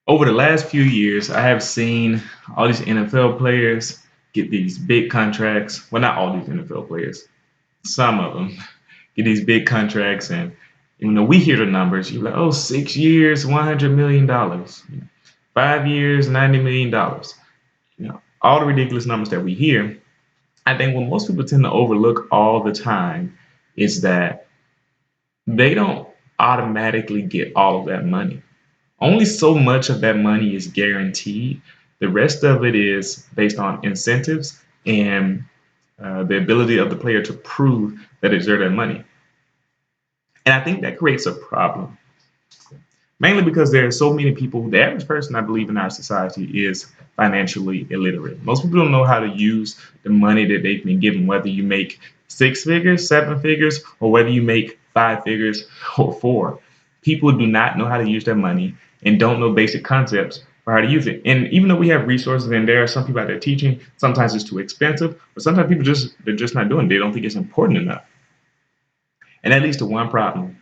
Over the last few years, I have seen all these NFL players get these big contracts. Well, not all these NFL players, some of them get these big contracts. And even though we hear the numbers, you're like, oh, 6 years, $100 million, 5 years, $90 million. All the ridiculous numbers that we hear. I think what most people tend to overlook all the time is that they don't automatically get all of that money. Only so much of that money is guaranteed. The rest of it is based on incentives and the ability of the player to prove that they deserve that money. And I think that creates a problem, mainly because there are so many people. The average person, I believe, in our society is financially illiterate. Most people don't know how to use the money that they've been given, whether you make six figures, seven figures, or whether you make five figures or four. People do not know how to use their money and don't know basic concepts for how to use it. And even though we have resources and there are some people out there teaching, sometimes it's too expensive, but sometimes people they're just not doing it. They don't think it's important enough. And that leads to one problem.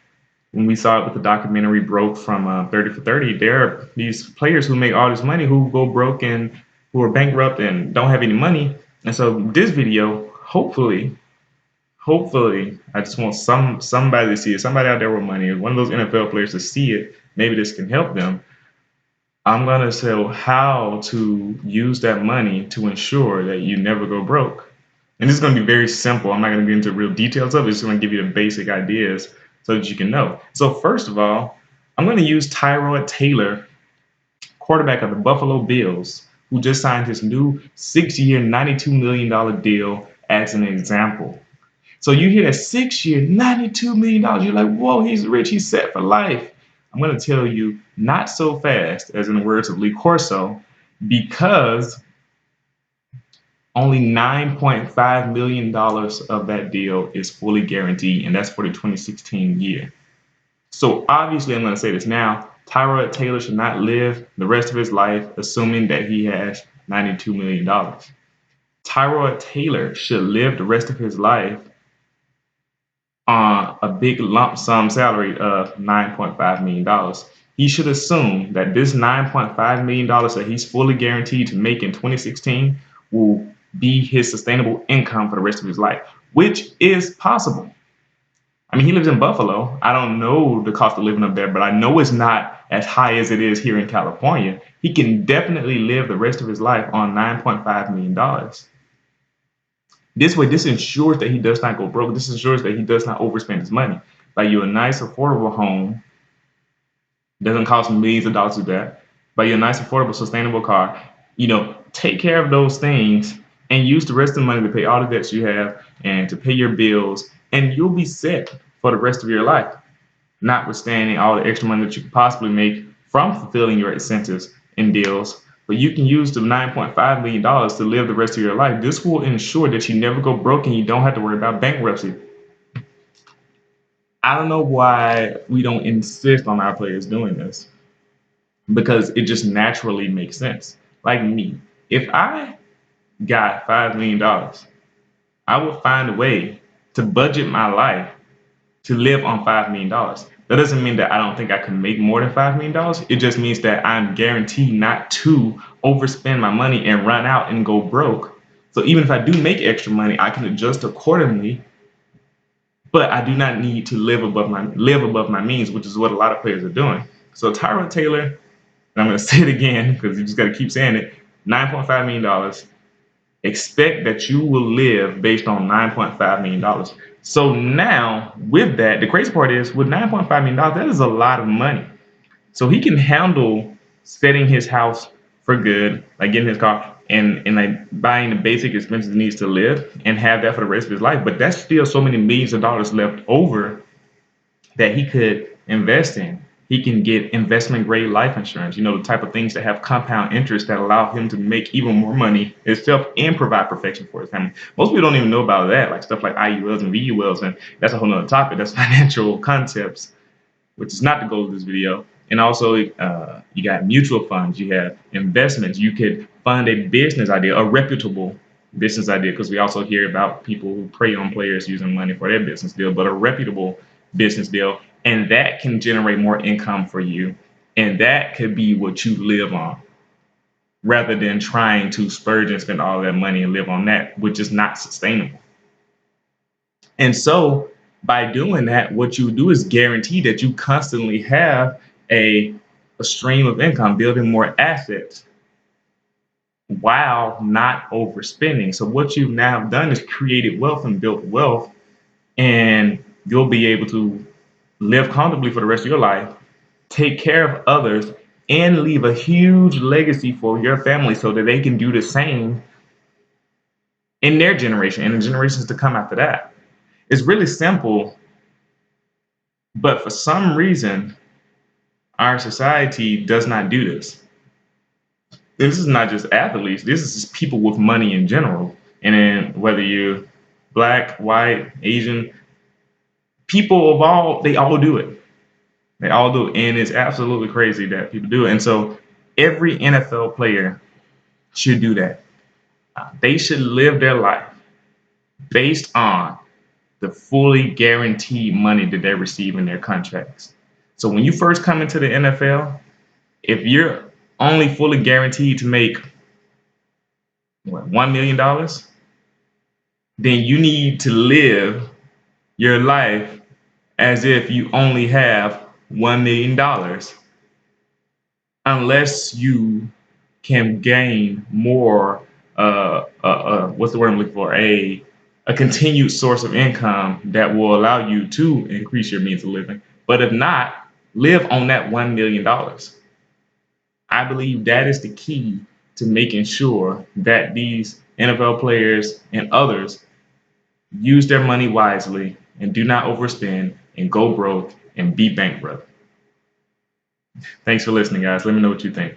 When we saw it with the documentary Broke from 30 for 30, there are these players who make all this money who go broke and who are bankrupt and don't have any money. And so this video, hopefully, I just want somebody to see it, somebody out there with money, one of those NFL players to see it. Maybe this can help them. I'm gonna show how to use that money to ensure that you never go broke. And this is gonna be very simple. I'm not gonna get into real details of it. It's just gonna give you the basic ideas so that you can know. So first of all, I'm gonna use Tyrod Taylor, quarterback of the Buffalo Bills, who just signed his new 6-year, $92 million deal as an example. So you hear that 6 year, $92 million, you're like, whoa, he's rich, he's set for life. I'm going to tell you, not so fast, as in the words of Lee Corso, because only $9.5 million of that deal is fully guaranteed, and that's for the 2016 year. So obviously, I'm going to say this now, Tyrod Taylor should not live the rest of his life assuming that he has $92 million. Tyrod Taylor should live the rest of his life on a big lump sum salary of $9.5 million. He should assume that this $9.5 million that he's fully guaranteed to make in 2016 will be his sustainable income for the rest of his life, which is possible. I mean, he lives in Buffalo. I don't know the cost of living up there, but I know it's not as high as it is here in California. He can definitely live the rest of his life on $9.5 million. This way, this ensures that he does not go broke. This ensures that he does not overspend his money. Buy you a nice, affordable home. Doesn't cost millions of dollars to do that. Buy you a nice, affordable, sustainable car. Take care of those things and use the rest of the money to pay all the debts you have and to pay your bills, and you'll be set for the rest of your life, notwithstanding all the extra money that you could possibly make from fulfilling your incentives and deals. But you can use the $9.5 million to live the rest of your life. This will ensure that you never go broke and you don't have to worry about bankruptcy. I don't know why we don't insist on our players doing this, because it just naturally makes sense. Like me, if I got $5 million, I would find a way to budget my life to live on $5 million. That doesn't mean that I don't think I can make more than $5 million. It just means that I'm guaranteed not to overspend my money and run out and go broke. So even if I do make extra money, I can adjust accordingly. But I do not need to live above my means, which is what a lot of players are doing. So Tyrod Taylor, and I'm going to say it again because you just got to keep saying it, $9.5 million. Expect that you will live based on $9.5 million. So now, with that, the crazy part is with $9.5 million, that is a lot of money. So he can handle setting his house for good, like getting his car and like buying the basic expenses he needs to live and have that for the rest of his life. But that's still so many millions of dollars left over that he could invest in. He can get investment grade life insurance, the type of things that have compound interest that allow him to make even more money himself and provide protection for his family. Most people don't even know about that, like stuff like IULs and VULs, and that's a whole nother topic. That's financial concepts, which is not the goal of this video. And also, you got mutual funds, you have investments. You could fund a business idea, a reputable business idea, because we also hear about people who prey on players using money for their business deal, but a reputable business deal, and that can generate more income for you. And that could be what you live on rather than trying to splurge and spend all that money and live on that, which is not sustainable. And so by doing that, what you do is guarantee that you constantly have a, a stream of income, building more assets while not overspending. So what you've now done is created wealth and built wealth, and you'll be able to live comfortably for the rest of your life, take care of others, and leave a huge legacy for your family so that they can do the same in their generation and the generations to come after that. It's really simple, but for some reason, our society does not do this. This is not just athletes, this is just people with money in general. And then whether you're black, white, Asian, people of all, they all do it. They all do it. And it's absolutely crazy that people do it. And so every NFL player should do that. They should live their life based on the fully guaranteed money that they receive in their contracts. So when you first come into the NFL, if you're only fully guaranteed to make what, $1 million, then you need to live your life as if you only have $1 million, unless you can gain more. What's the word I'm looking for? A continued source of income that will allow you to increase your means of living. But if not, live on that $1 million. I believe that is the key to making sure that these NFL players and others use their money wisely and do not overspend and go broke and be bankrupt. Thanks for listening, guys. Let me know what you think.